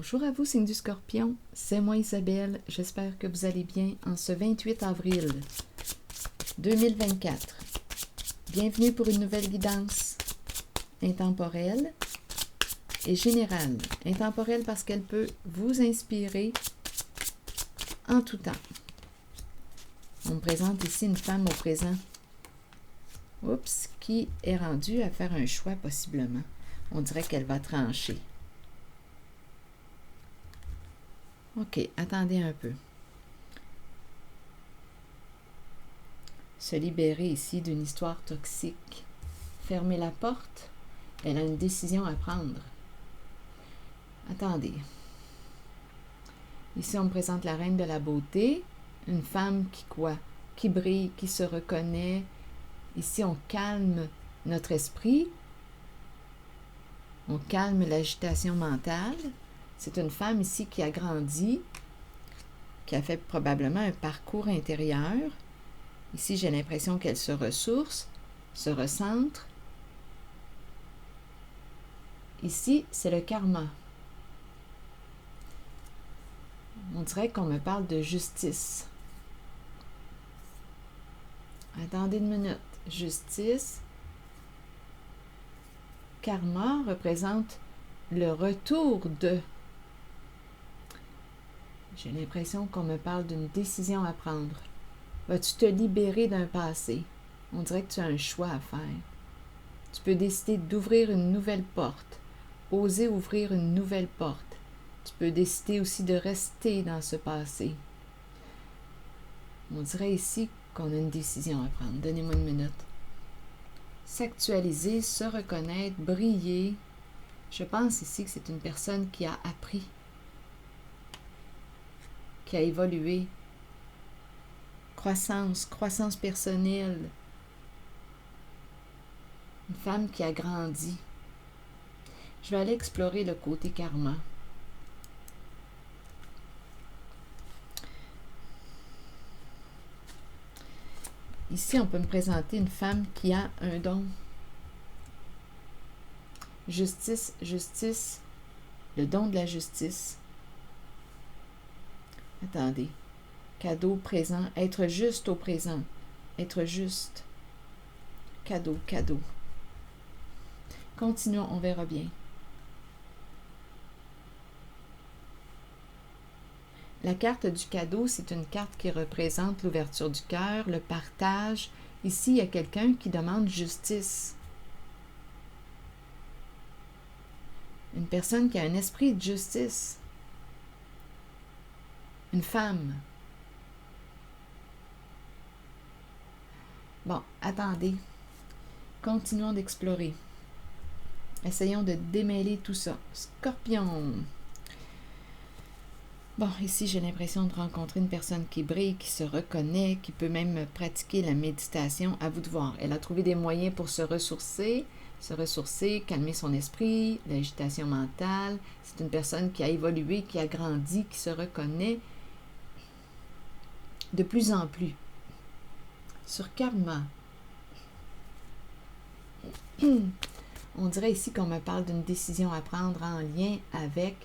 Bonjour à vous, signe du Scorpion. C'est moi Isabelle. J'espère que vous allez bien en ce 28 avril 2024. Bienvenue pour une nouvelle guidance intemporelle et générale. Intemporelle parce qu'elle peut vous inspirer en tout temps. On me présente ici une femme au présent. Oups, qui est rendue à faire un choix possiblement. On dirait qu'elle va trancher. OK, attendez un peu. Se libérer ici d'une histoire toxique. Fermer la porte. Elle a une décision à prendre. Attendez. Ici, on me présente la reine de la beauté. Une femme qui quoi? Qui brille, qui se reconnaît. Ici, on calme notre esprit. On calme l'agitation mentale. C'est une femme ici qui a grandi, qui a fait probablement un parcours intérieur. Ici, j'ai l'impression qu'elle se ressource, se recentre. Ici, c'est le karma. On dirait qu'on me parle de justice. Attendez une minute. Justice. Karma représente le retour de. J'ai l'impression qu'on me parle d'une décision à prendre. Vas-tu te libérer d'un passé? On dirait que tu as un choix à faire. Tu peux décider d'ouvrir une nouvelle porte. Oser ouvrir une nouvelle porte. Tu peux décider aussi de rester dans ce passé. On dirait ici qu'on a une décision à prendre. Donnez-moi une minute. S'actualiser, se reconnaître, briller. Je pense ici que c'est une personne qui a appris, qui a évolué. Croissance personnelle. Une femme qui a grandi. Je vais aller explorer le côté karma. Ici, on peut me présenter une femme qui a un don. Justice, justice, le don de la justice. Attendez. Cadeau, présent, être juste au présent. Être juste. Cadeau, cadeau. Continuons, on verra bien. La carte du cadeau, c'est une carte qui représente l'ouverture du cœur, le partage. Ici, il y a quelqu'un qui demande justice. Une personne qui a un esprit de justice. Une femme. Bon, attendez. Continuons d'explorer. Essayons de démêler tout ça. Scorpion. Bon, ici, j'ai l'impression de rencontrer une personne qui brille, qui se reconnaît, qui peut même pratiquer la méditation. À vous de voir. Elle a trouvé des moyens pour se ressourcer, calmer son esprit, l'agitation mentale. C'est une personne qui a évolué, qui a grandi, qui se reconnaît de plus en plus. Sur karma, on dirait ici qu'on me parle d'une décision à prendre en lien avec.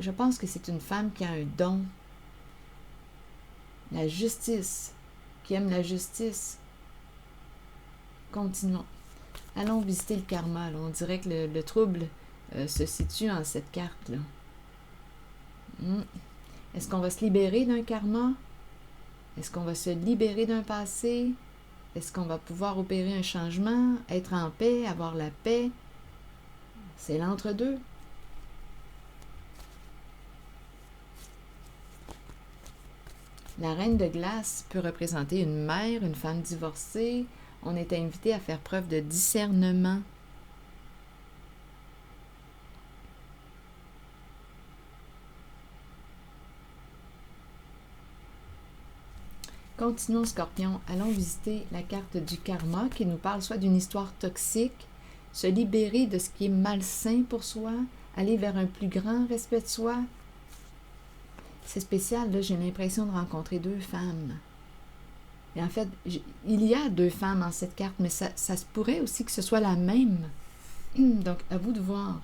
Je pense que c'est une femme qui a un don. La justice, qui aime la justice. Continuons. Allons visiter le karma. Là. On dirait que le trouble se situe en cette carte-là. Est-ce qu'on va se libérer d'un karma? Est-ce qu'on va se libérer d'un passé? Est-ce qu'on va pouvoir opérer un changement, être en paix, avoir la paix? C'est l'entre-deux. La reine de glace peut représenter une mère, une femme divorcée. On est invité à faire preuve de discernement. Continuons, Scorpion. Allons visiter la carte du karma qui nous parle soit d'une histoire toxique, se libérer de ce qui est malsain pour soi, aller vers un plus grand respect de soi. C'est spécial, là, j'ai l'impression de rencontrer deux femmes. Et en fait, il y a deux femmes en cette carte, mais ça se pourrait aussi que ce soit la même. Donc, à vous de voir.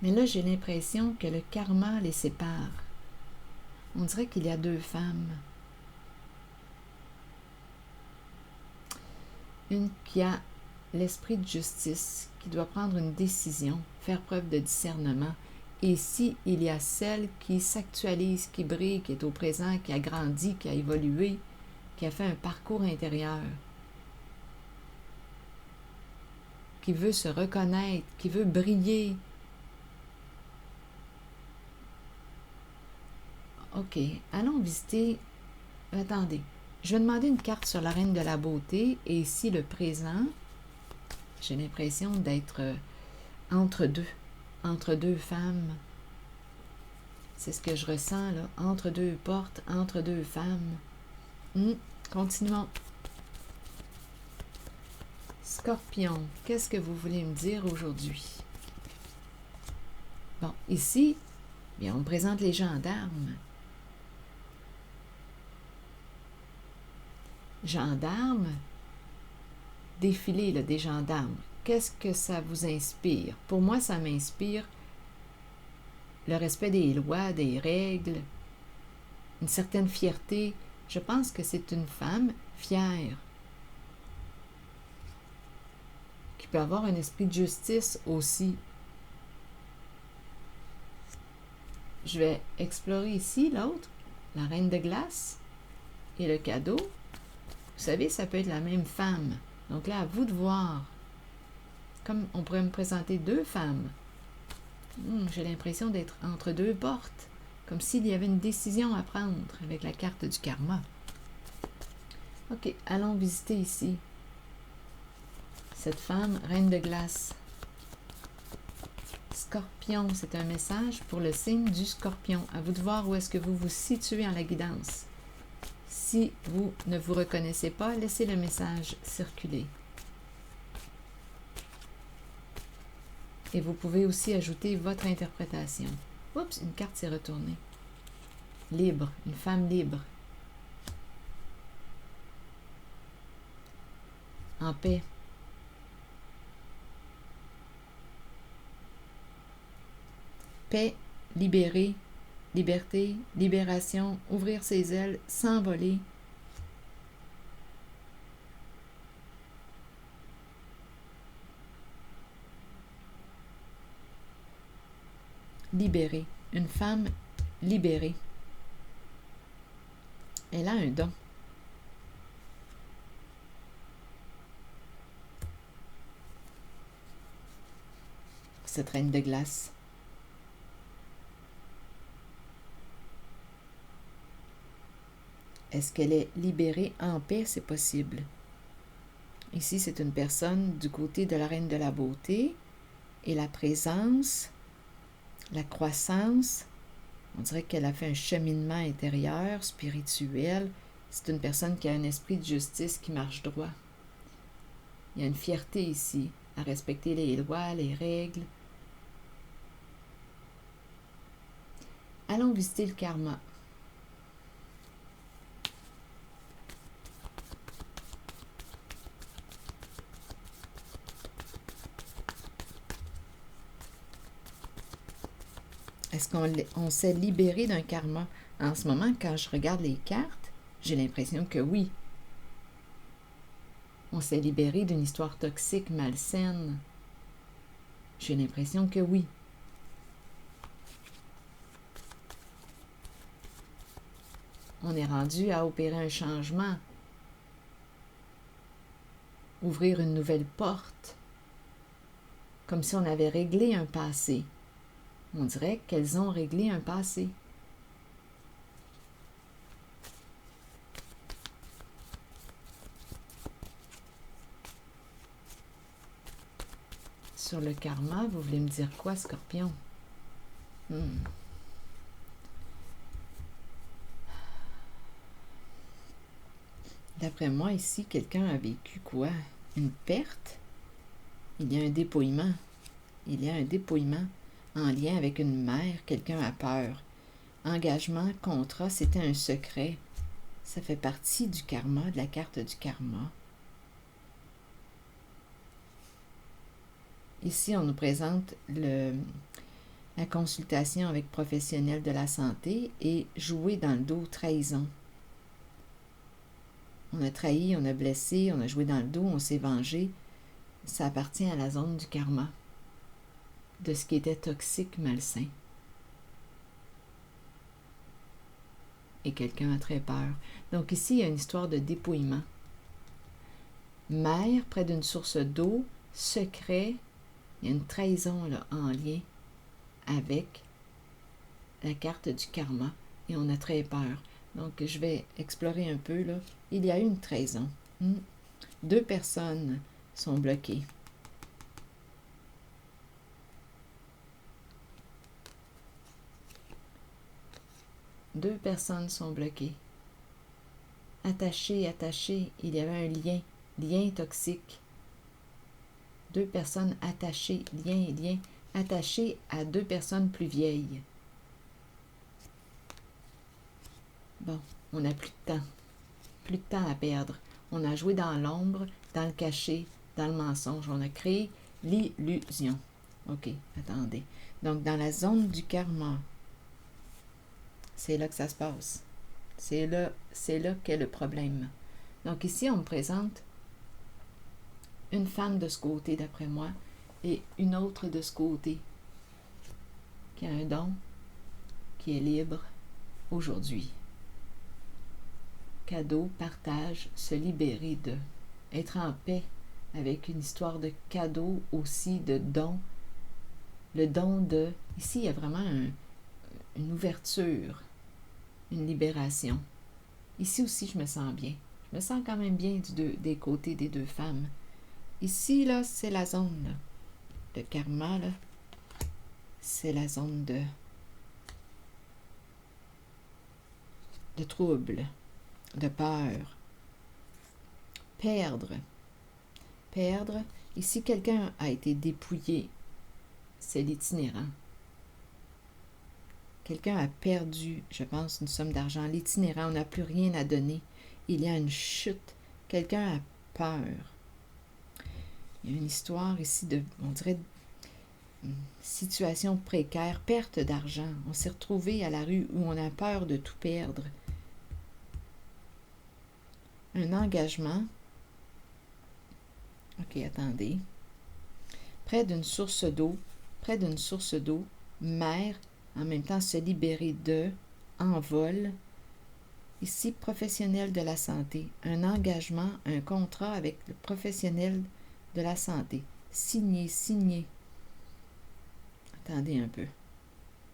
Mais là, j'ai l'impression que le karma les sépare. On dirait qu'il y a deux femmes. Une qui a l'esprit de justice, qui doit prendre une décision, faire preuve de discernement. Et si il y a celle qui s'actualise, qui brille, qui est au présent, qui a grandi, qui a évolué, qui a fait un parcours intérieur, qui veut se reconnaître, qui veut briller. OK, allons visiter... Attendez, je vais demander une carte sur la Reine de la Beauté, et ici le présent, j'ai l'impression d'être entre deux femmes. C'est ce que je ressens, là, entre deux portes, entre deux femmes. Continuons. Scorpion, qu'est-ce que vous voulez me dire aujourd'hui? Bon, ici, bien, on me présente les gendarmes. Gendarmes, défilé là, des gendarmes. Qu'est-ce que ça vous inspire? Pour moi, ça m'inspire le respect des lois, des règles, une certaine fierté. Je pense que c'est une femme fière, qui peut avoir un esprit de justice aussi. Je vais explorer ici l'autre, la Reine de glace et le cadeau. Vous savez, ça peut être la même femme. Donc là, à vous de voir. Comme on pourrait me présenter deux femmes. J'ai l'impression d'être entre deux portes. Comme s'il y avait une décision à prendre avec la carte du karma. OK, allons visiter ici. Cette femme, Reine de glace. Scorpion, c'est un message pour le signe du Scorpion. À vous de voir où est-ce que vous vous situez en la guidance. Si vous ne vous reconnaissez pas, laissez le message circuler. Et vous pouvez aussi ajouter votre interprétation. Oups, une carte s'est retournée. Libre, une femme libre. En paix. Paix, libérée, liberté, libération, ouvrir ses ailes, s'envoler. Libérée, une femme libérée. Elle a un don. Cette reine de glace. Est-ce qu'elle est libérée en paix? C'est possible. Ici, c'est une personne du côté de la Reine de la Beauté. Et la présence, la croissance, on dirait qu'elle a fait un cheminement intérieur, spirituel. C'est une personne qui a un esprit de justice qui marche droit. Il y a une fierté ici, à respecter les lois, les règles. Allons visiter le karma. Est-ce qu'on s'est libéré d'un karma? En ce moment, quand je regarde les cartes, j'ai l'impression que oui. On s'est libéré d'une histoire toxique, malsaine. J'ai l'impression que oui. On est rendu à opérer un changement. Ouvrir une nouvelle porte. Comme si on avait réglé un passé. On dirait qu'elles ont réglé un passé. Sur le karma, vous voulez me dire quoi, Scorpion? D'après moi, ici, quelqu'un a vécu quoi? Une perte? Il y a un dépouillement. Il y a un dépouillement en lien avec une mère. Quelqu'un a peur. Engagement, contrat, c'était un secret. Ça fait partie du karma, de la carte du karma. Ici, on nous présente la consultation avec professionnels de la santé et jouer dans le dos, trahison. On a trahi, on a blessé, on a joué dans le dos, on s'est vengé. Ça appartient à la zone du karma, de ce qui était toxique, malsain. Et quelqu'un a très peur. Donc ici, il y a une histoire de dépouillement. Mer, près d'une source d'eau, secret, il y a une trahison là, en lien avec la carte du karma. Et on a très peur. Donc, je vais explorer un peu, là. Il y a eu une trahison. 2 personnes sont bloquées. Deux personnes sont bloquées. Attachées, attachées, il y avait un lien toxique. 2 personnes attachées, lien, attachées à 2 personnes plus vieilles. Bon, on n'a plus de temps. Plus de temps à perdre. On a joué dans l'ombre, dans le cachet, dans le mensonge. On a créé l'illusion. OK, attendez. Donc, dans la zone du karma, c'est là que ça se passe. C'est là qu'est le problème. Donc, ici, on me présente une femme de ce côté, d'après moi, et une autre de ce côté, qui a un don, qui est libre aujourd'hui. Cadeau, partage, se libérer de, être en paix avec une histoire de cadeau aussi, de don. Le don de, ici il y a vraiment une ouverture, une libération. Ici aussi je me sens bien. Je me sens quand même bien des côtés des 2 femmes. Ici là, c'est la zone là, de karma là. C'est la zone de trouble, de peur. Perdre. Ici, quelqu'un a été dépouillé. C'est l'itinérant. Quelqu'un a perdu, je pense, une somme d'argent. L'itinérant, on n'a plus rien à donner. Il y a une chute. Quelqu'un a peur. Il y a une histoire ici de, on dirait, situation précaire, perte d'argent. On s'est retrouvé à la rue où on a peur de tout perdre. Un engagement. OK, attendez. Près d'une source d'eau, mer, en même temps se libérer de, envol. Ici, professionnel de la santé. Un engagement, un contrat avec le professionnel de la santé. Signé. Attendez un peu.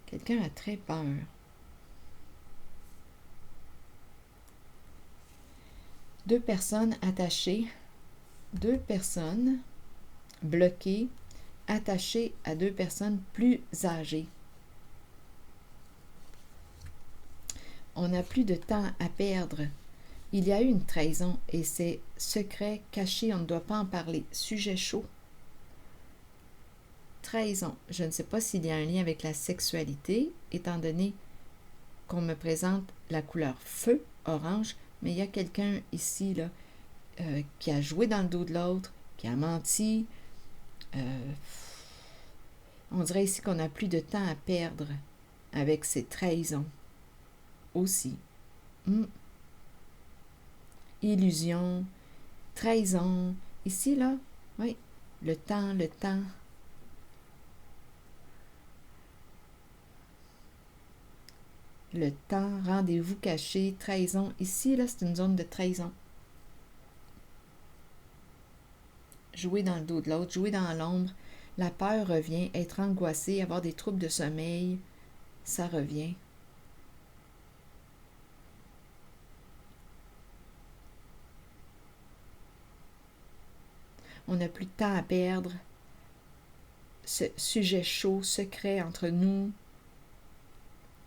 Quelqu'un a très peur. Deux personnes attachées. 2 personnes bloquées, attachées à 2 personnes plus âgées. On n'a plus de temps à perdre. Il y a eu une trahison et c'est secret, caché, on ne doit pas en parler. Sujet chaud. Trahison. Je ne sais pas s'il y a un lien avec la sexualité, étant donné qu'on me présente la couleur feu, orange, mais il y a quelqu'un ici, là, qui a joué dans le dos de l'autre, qui a menti. On dirait ici qu'on n'a plus de temps à perdre avec ces trahisons aussi. Illusion, trahison. Ici, là, oui, le temps. Le temps, rendez-vous caché, trahison. Ici, là, c'est une zone de trahison. Jouer dans le dos de l'autre, jouer dans l'ombre. La peur revient, être angoissé, avoir des troubles de sommeil, ça revient. On n'a plus de temps à perdre. Ce sujet chaud, secret entre nous,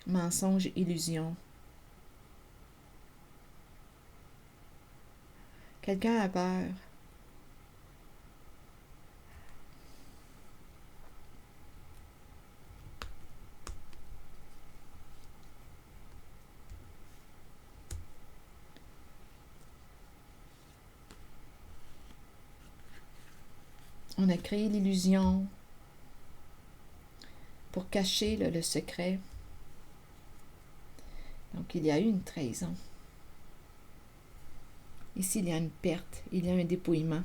mensonge, illusion. Quelqu'un a peur. On a créé l'illusion. pour cacher le secret. Donc, il y a eu une trahison. Ici, il y a une perte, il y a un dépouillement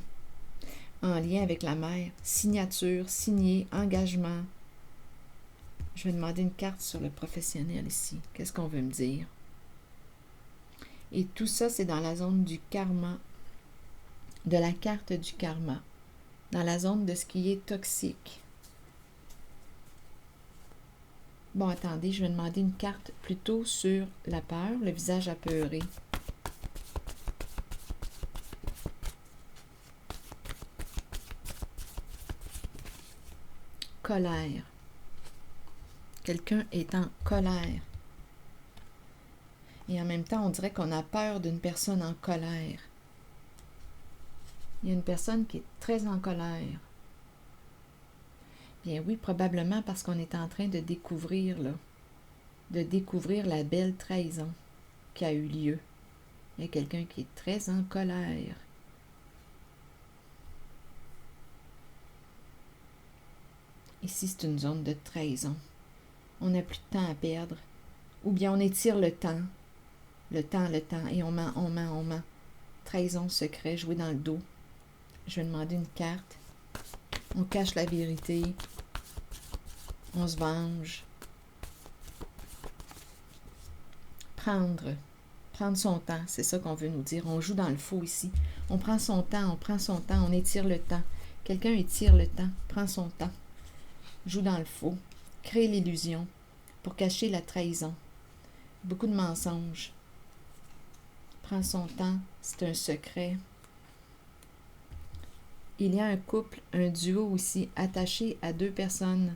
en lien avec la mère. Signature, signé, engagement. Je vais demander une carte sur le professionnel ici. Qu'est-ce qu'on veut me dire? Et tout ça, c'est dans la zone du karma, de la carte du karma, dans la zone de ce qui est toxique. Bon, attendez, je vais demander une carte plutôt sur la peur, le visage apeuré. Colère. Quelqu'un est en colère. Et en même temps, on dirait qu'on a peur d'une personne en colère. Il y a une personne qui est très en colère. Bien oui, probablement parce qu'on est en train de découvrir la belle trahison qui a eu lieu. Il y a quelqu'un qui est très en colère. Ici, c'est une zone de trahison. On n'a plus de temps à perdre. Ou bien on étire le temps. Le temps, et on ment. Trahison, secret, jouer dans le dos. Je vais demander une carte. On cache la vérité. On se venge. Prendre son temps, c'est ça qu'on veut nous dire. On joue dans le faux ici. On prend son temps, on étire le temps. Quelqu'un étire le temps, prend son temps. Joue dans le faux. Crée l'illusion pour cacher la trahison. Beaucoup de mensonges. Prend son temps, c'est un secret. Il y a un couple, un duo aussi, attaché à deux personnes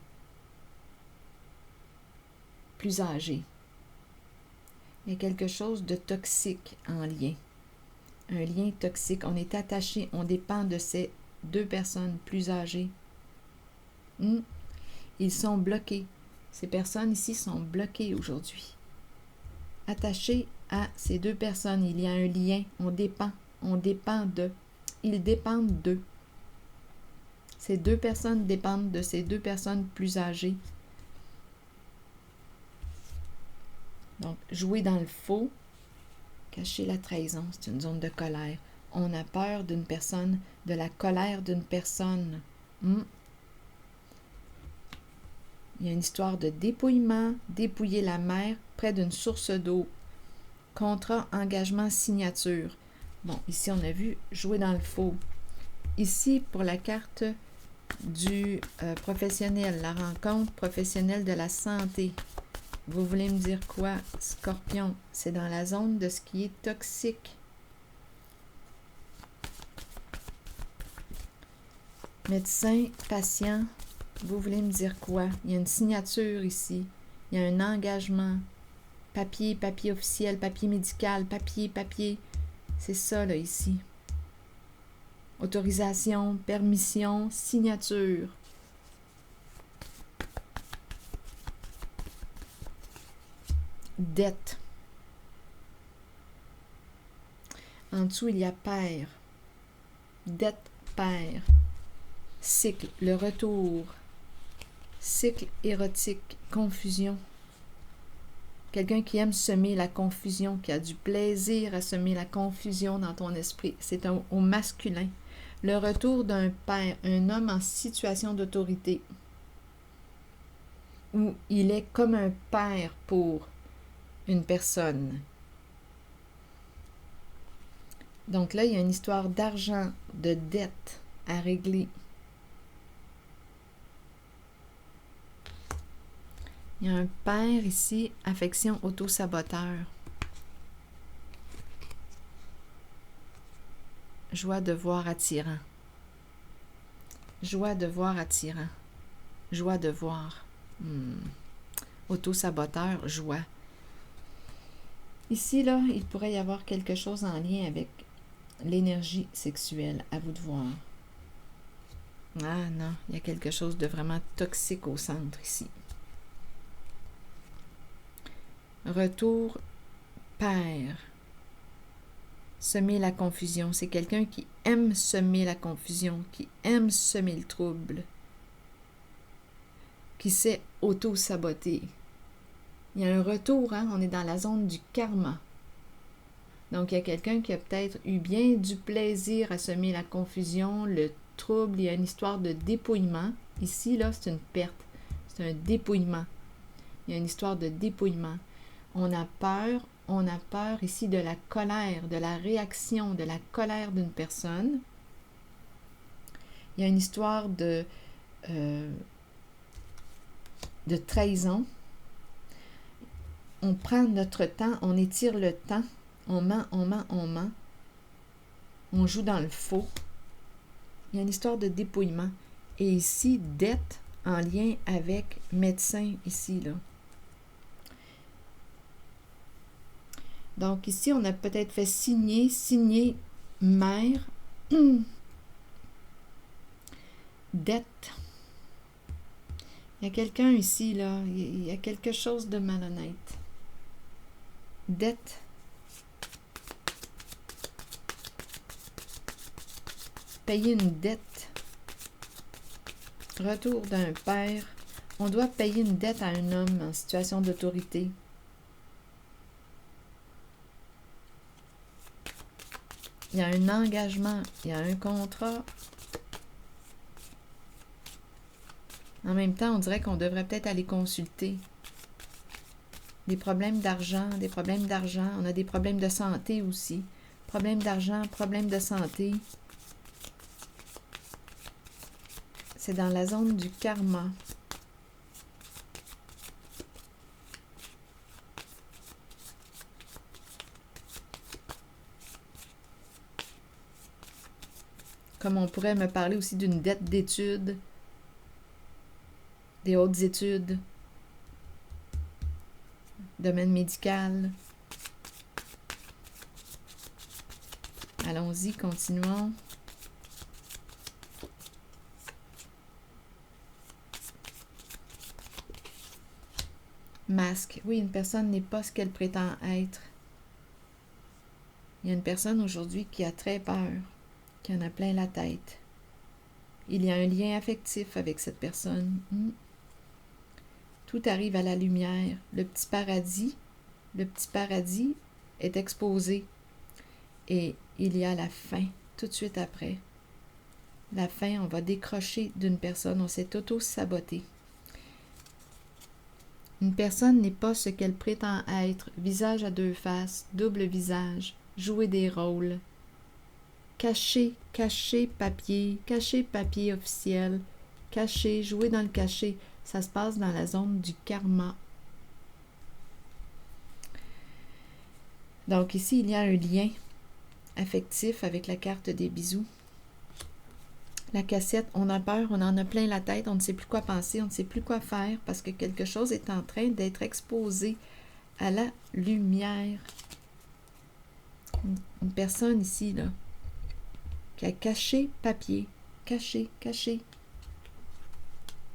plus âgées. Il y a quelque chose de toxique en lien. Un lien toxique. On est attaché, on dépend de ces deux personnes plus âgées. Ils sont bloqués. Ces personnes ici sont bloquées aujourd'hui. Attachées à ces deux personnes, il y a un lien. On dépend d'eux. Ils dépendent d'eux. Ces deux personnes dépendent de ces deux personnes plus âgées. Donc, jouer dans le faux, cacher la trahison, c'est une zone de colère. On a peur d'une personne, de la colère d'une personne. Il y a une histoire de dépouillement, dépouiller la mer près d'une source d'eau. Contrat, engagement, signature. Bon, ici, on a vu jouer dans le faux. Ici, pour la carte du professionnel, la rencontre professionnelle de la santé. Vous voulez me dire quoi, Scorpion? C'est dans la zone de ce qui est toxique. Médecin, patient, vous voulez me dire quoi? Il y a une signature ici. Il y a un engagement. Papier officiel, papier médical, papier. C'est ça, là, ici. Autorisation, permission, signature. Dette. En dessous, il y a père. Dette, père. Cycle, le retour. Cycle érotique, confusion. Quelqu'un qui aime semer la confusion, qui a du plaisir à semer la confusion dans ton esprit. C'est au masculin. Le retour d'un père, un homme en situation d'autorité, où il est comme un père pour une personne. Donc là, il y a une histoire d'argent, de dette à régler. Il y a un père ici, affection auto-saboteur. Joie de voir attirant. Joie de voir attirant. Joie de voir. Auto-saboteur, joie. Ici, là, il pourrait y avoir quelque chose en lien avec l'énergie sexuelle. À vous de voir. Ah non, il y a quelque chose de vraiment toxique au centre ici. Retour, père. Semer la confusion. C'est quelqu'un qui aime semer la confusion, qui aime semer le trouble. qui s'est auto-saboté. Il y a un retour, hein? On est dans la zone du karma. Donc, il y a quelqu'un qui a peut-être eu bien du plaisir à semer la confusion, le trouble. Il y a une histoire de dépouillement. Ici, là, c'est une perte. C'est un dépouillement. Il y a une histoire de dépouillement. On a peur ici de la colère, de la réaction, de la colère d'une personne. Il y a une histoire de trahison. On prend notre temps, on étire le temps, on ment. On joue dans le faux. Il y a une histoire de dépouillement. Et ici, dette en lien avec médecin, ici, là. Donc, ici, on a peut-être fait signer mère, dette. Il y a quelqu'un ici, là, il y a quelque chose de malhonnête. Dette. Payer une dette. Retour d'un père. On doit payer une dette à un homme en situation d'autorité. Il y a un engagement, il y a un contrat. En même temps, on dirait qu'on devrait peut-être aller consulter. Des problèmes d'argent. On a des problèmes de santé aussi. Problèmes d'argent, problèmes de santé. C'est dans la zone du karma. Comme on pourrait me parler aussi d'une dette d'études, des hautes études, domaine médical. Allons-y, continuons. Masque. Oui, une personne n'est pas ce qu'elle prétend être. Il y a une personne aujourd'hui qui a très peur, qui en a plein la tête. Il y a un lien affectif avec cette personne. Tout arrive à la lumière. Le petit paradis est exposé. Et il y a la fin, tout de suite après. La fin, on va décrocher d'une personne, on s'est auto-saboté. Une personne n'est pas ce qu'elle prétend être. Visage à deux faces, double visage, jouer des rôles. Cacher papier officiel, cacher, jouer dans le cachet. Ça se passe dans la zone du karma. Donc ici, il y a un lien affectif avec la carte des bisous. La cassette, on a peur, on en a plein la tête, on ne sait plus quoi penser, on ne sait plus quoi faire parce que quelque chose est en train d'être exposé à la lumière. Une personne ici, là, qui a caché papier, caché,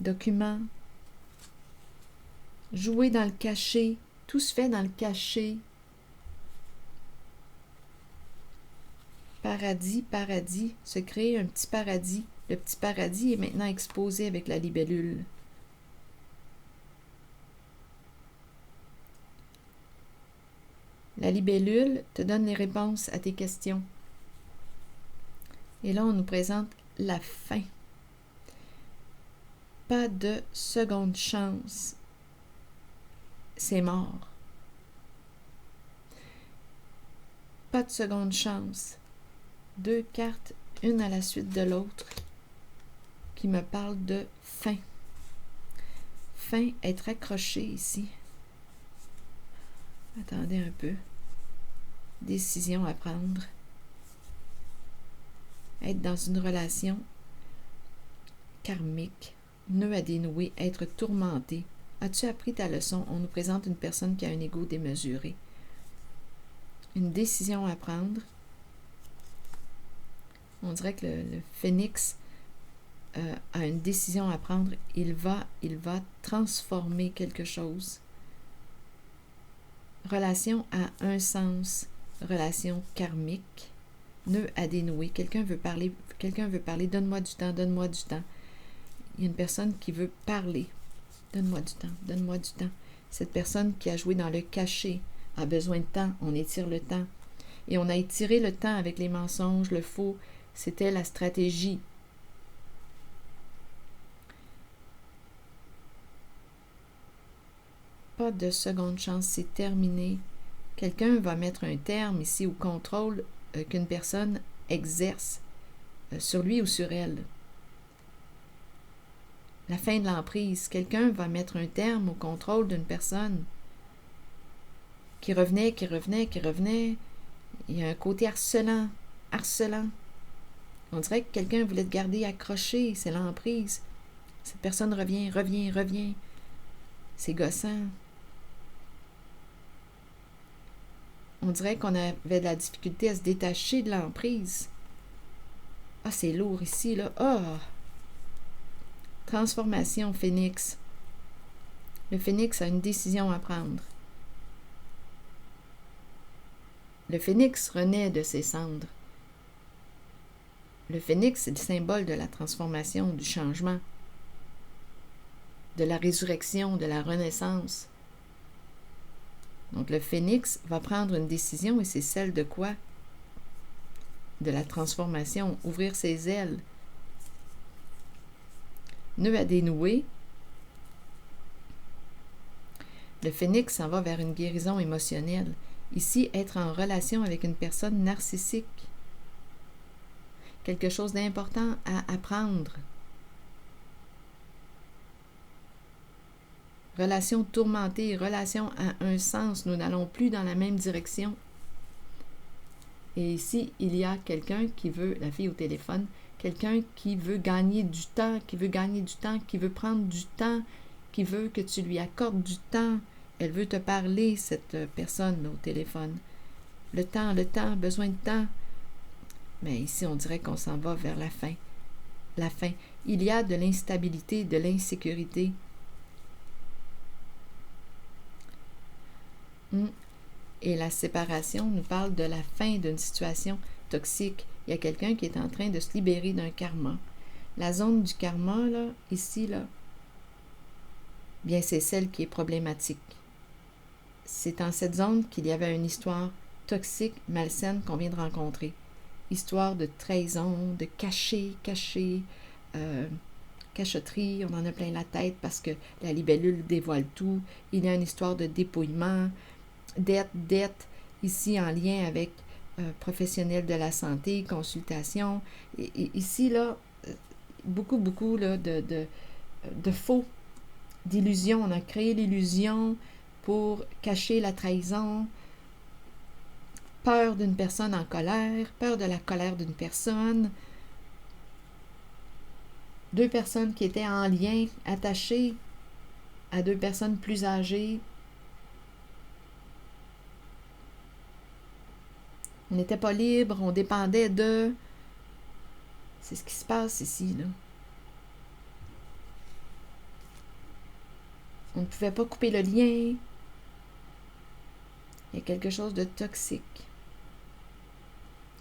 document, jouer dans le cachet, tout se fait dans le cachet. Paradis, se créer un petit paradis. Le petit paradis est maintenant exposé avec la libellule. La libellule te donne les réponses à tes questions. Et là, on nous présente la fin. Pas de seconde chance. C'est mort. Pas de seconde chance. 2 cartes, une à la suite de l'autre, qui me parlent de fin. Fin, être accroché ici. Attendez un peu. Décision à prendre. Être dans une relation karmique, nœud à dénouer, être tourmenté. As-tu appris ta leçon? On nous présente une personne qui a un ego démesuré. Une décision à prendre. On dirait que le phénix a une décision à prendre. Il va transformer quelque chose. Relation à un sens. Relation karmique. Nœud à dénouer. Quelqu'un veut parler. Donne-moi du temps. Il y a une personne qui veut parler. Donne-moi du temps, donne-moi du temps. Cette personne qui a joué dans le caché a besoin de temps, on étire le temps. Et on a étiré le temps avec les mensonges, le faux, c'était la stratégie. Pas de seconde chance, c'est terminé. Quelqu'un va mettre un terme ici au contrôle qu'une personne exerce sur lui ou sur elle. La fin de l'emprise. Quelqu'un va mettre un terme au contrôle d'une personne qui revenait. Il y a un côté harcelant. On dirait que quelqu'un voulait te garder accroché, c'est l'emprise. Cette personne revient. C'est gossant. On dirait qu'on avait de la difficulté à se détacher de l'emprise. Ah, c'est lourd ici, là. Ah! Transformation, phénix. Le phénix a une décision à prendre. Le phénix renaît de ses cendres. Le phénix, c'est le symbole de la transformation, du changement, de la résurrection, de la renaissance. Donc, le phénix va prendre une décision et c'est celle de quoi? De la transformation, ouvrir ses ailes. Nœud à dénouer. Le phénix s'en va vers une guérison émotionnelle. Ici, être en relation avec une personne narcissique. Quelque chose d'important à apprendre. Relation tourmentée, relation à un sens. Nous n'allons plus dans la même direction. Et ici, il y a quelqu'un qui veut, la fille au téléphone, quelqu'un qui veut gagner du temps, qui veut prendre du temps, qui veut que tu lui accordes du temps. Elle veut te parler, cette personne au téléphone. Le temps, besoin de temps. Mais ici, on dirait qu'on s'en va vers la fin. La fin. Il y a de l'instabilité, de l'insécurité. Et la séparation nous parle de la fin d'une situation toxique. Il y a quelqu'un qui est en train de se libérer d'un karma. La zone du karma, là, ici, là, bien, c'est celle qui est problématique. C'est dans cette zone qu'il y avait une histoire toxique, malsaine qu'on vient de rencontrer. Histoire de trahison, de cachetterie, on en a plein la tête parce que la libellule dévoile tout. Il y a une histoire de dépouillement, dette, ici en lien avec professionnels de la santé, consultation. Et ici, là, beaucoup là, de faux, d'illusions. On a créé l'illusion pour cacher la trahison, peur d'une personne en colère, peur de la colère d'une personne, deux personnes qui étaient en lien, attachées à deux personnes plus âgées. On n'était pas libre, on dépendait d'eux. C'est ce qui se passe ici, là. On ne pouvait pas couper le lien. Il y a quelque chose de toxique.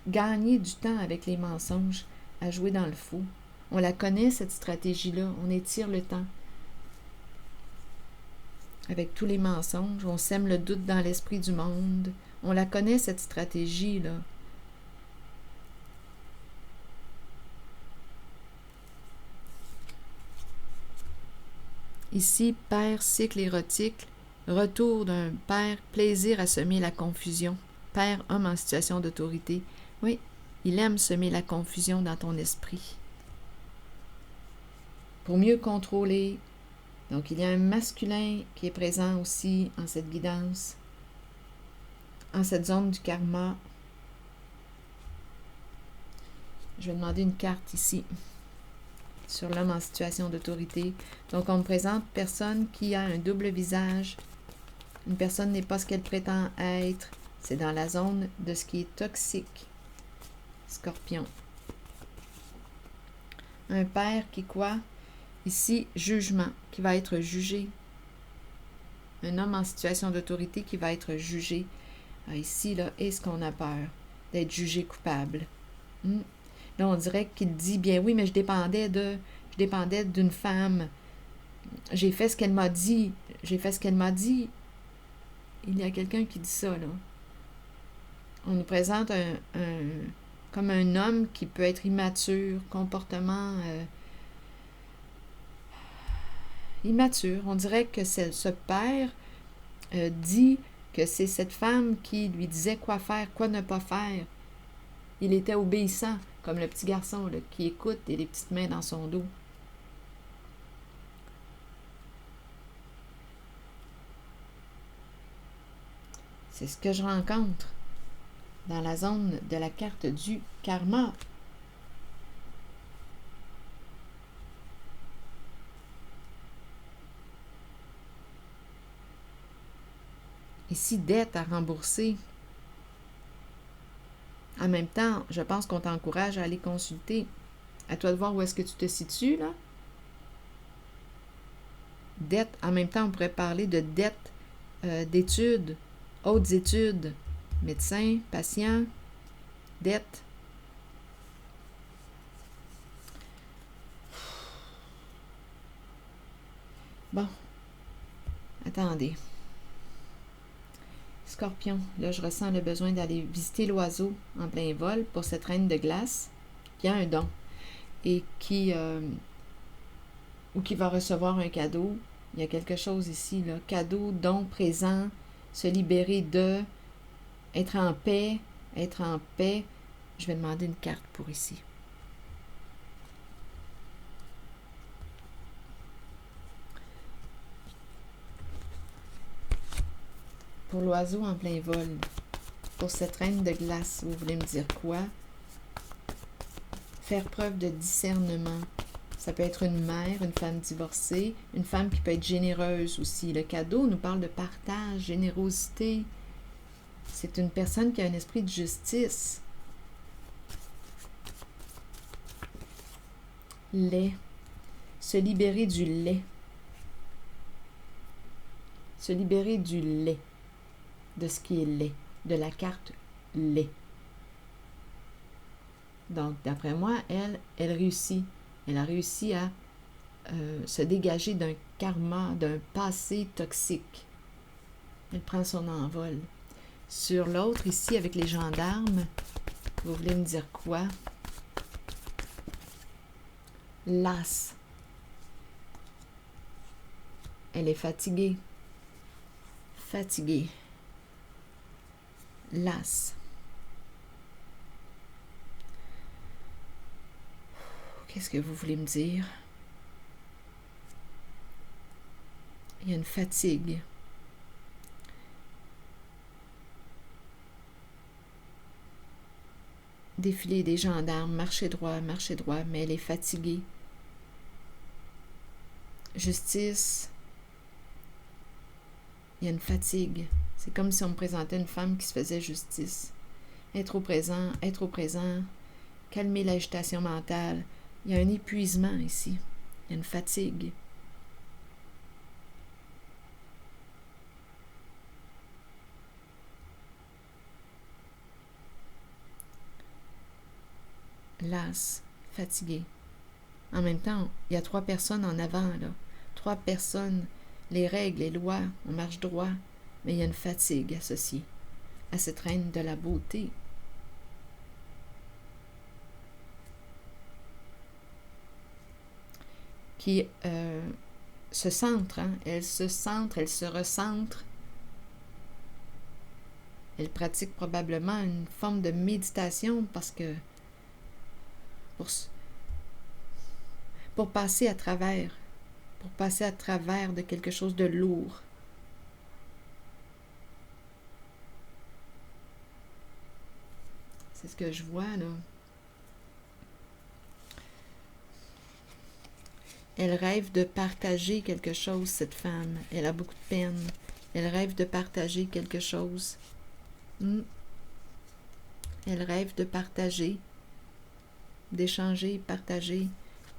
Gagner du temps avec les mensonges, à jouer dans le faux. On la connaît, cette stratégie-là. On étire le temps. Avec tous les mensonges, on sème le doute dans l'esprit du monde. On la connaît, cette stratégie-là. Ici, père, cycle érotique, retour d'un père, plaisir à semer la confusion. Père, homme en situation d'autorité. Oui, il aime semer la confusion dans ton esprit. Pour mieux contrôler. Donc, il y a un masculin qui est présent aussi en cette guidance, en cette zone du karma. Je vais demander une carte ici, sur l'homme en situation d'autorité. Donc, on me présente personne qui a un double visage. Une personne n'est pas ce qu'elle prétend être. C'est dans la zone de ce qui est toxique. Scorpion. Un père qui quoi? Ici, jugement, qui va être jugé. Un homme en situation d'autorité qui va être jugé. Ah, ici, là, est-ce qu'on a peur d'être jugé coupable? Là, on dirait qu'il dit, bien oui, mais je dépendais d'une femme j'ai fait ce qu'elle m'a dit. J'ai fait ce qu'elle m'a dit. Il y a quelqu'un qui dit ça, là. On nous présente comme un homme qui peut être immature, comportement immature. On dirait que ce père dit que c'est cette femme qui lui disait quoi faire, quoi ne pas faire. Il était obéissant, comme le petit garçon là, qui écoute et les petites mains dans son dos. C'est ce que je rencontre dans la zone de la carte du karma. Ici, dette à rembourser. En même temps, je pense qu'on t'encourage à aller consulter. À toi de voir où est-ce que tu te situes, là. Dette, en même temps, on pourrait parler de dette d'études, hautes études, médecin, patient, dette. Bon, attendez. Scorpion, là, je ressens le besoin d'aller visiter l'oiseau en plein vol pour cette reine de glace qui a un don et ou qui va recevoir un cadeau. Il y a quelque chose ici, là. Cadeau, don, présent, se libérer de, être en paix, être en paix. Je vais demander une carte pour ici. Pour l'oiseau en plein vol, pour cette reine de glace, vous voulez me dire quoi? Faire preuve de discernement. Ça peut être une mère, une femme divorcée, une femme qui peut être généreuse aussi. Le cadeau nous parle de partage, générosité. C'est une personne qui a un esprit de justice. Lait. Se libérer du lait. Se libérer du lait. De ce qui est lait. De la carte lait. Donc, d'après moi, elle réussit. Elle a réussi à se dégager d'un karma, d'un passé toxique. Elle prend son envol. Sur l'autre, ici, avec les gendarmes, vous voulez me dire quoi? L'as. Elle est fatiguée. Fatiguée. L'as. Qu'est-ce que vous voulez me dire? Il y a une fatigue. Défiler des gendarmes, marcher droit, mais elle est fatiguée. Justice. Il y a une fatigue. C'est comme si on me présentait une femme qui se faisait justice. Être au présent, calmer l'agitation mentale. Il y a un épuisement ici. Il y a une fatigue. Las, fatigué. En même temps, il y a 3 personnes en avant, là. 3 personnes, les règles, les lois, on marche droit, mais il y a une fatigue associée à cette reine de la beauté. Qui se centre, hein? Elle se centre, elle se recentre. Elle pratique probablement une forme de méditation parce que pour passer à travers de quelque chose de lourd. C'est ce que je vois, là. Elle rêve de partager quelque chose, cette femme. Elle a beaucoup de peine. Elle rêve de partager quelque chose. Elle rêve de partager, d'échanger, partager.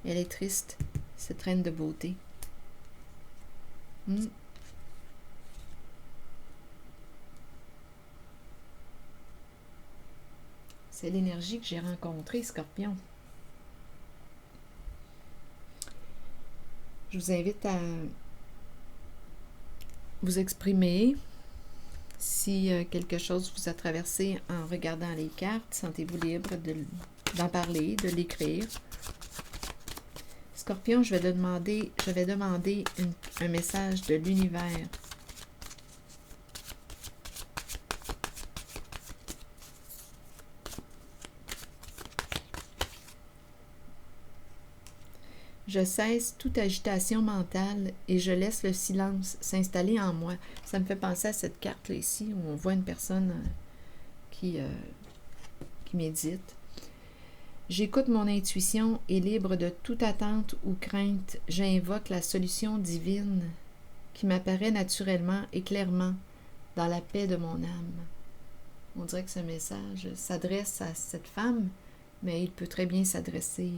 Elle est triste, cette reine de beauté. C'est l'énergie que j'ai rencontrée, Scorpion. Je vous invite à vous exprimer. Si quelque chose vous a traversé en regardant les cartes, sentez-vous libre d'en parler, de l'écrire. Scorpion, je vais demander un message de l'univers. Je cesse toute agitation mentale et je laisse le silence s'installer en moi. Ça me fait penser à cette carte-là ici, où on voit une personne qui médite. J'écoute mon intuition et libre de toute attente ou crainte, j'invoque la solution divine qui m'apparaît naturellement et clairement dans la paix de mon âme. On dirait que ce message s'adresse à cette femme, mais il peut très bien s'adresser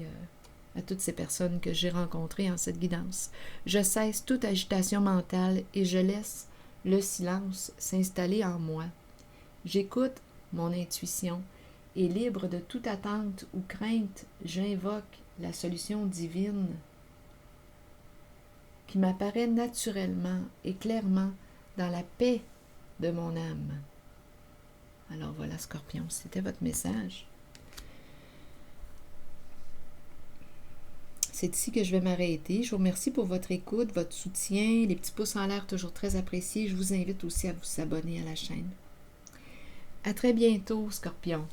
à toutes ces personnes que j'ai rencontrées en cette guidance. Je cesse toute agitation mentale et je laisse le silence s'installer en moi. J'écoute mon intuition et libre de toute attente ou crainte, j'invoque la solution divine qui m'apparaît naturellement et clairement dans la paix de mon âme. Alors voilà, Scorpion, c'était votre message. C'est ici que je vais m'arrêter. Je vous remercie pour votre écoute, votre soutien, les petits pouces en l'air toujours très appréciés. Je vous invite aussi à vous abonner à la chaîne. À très bientôt, Scorpion.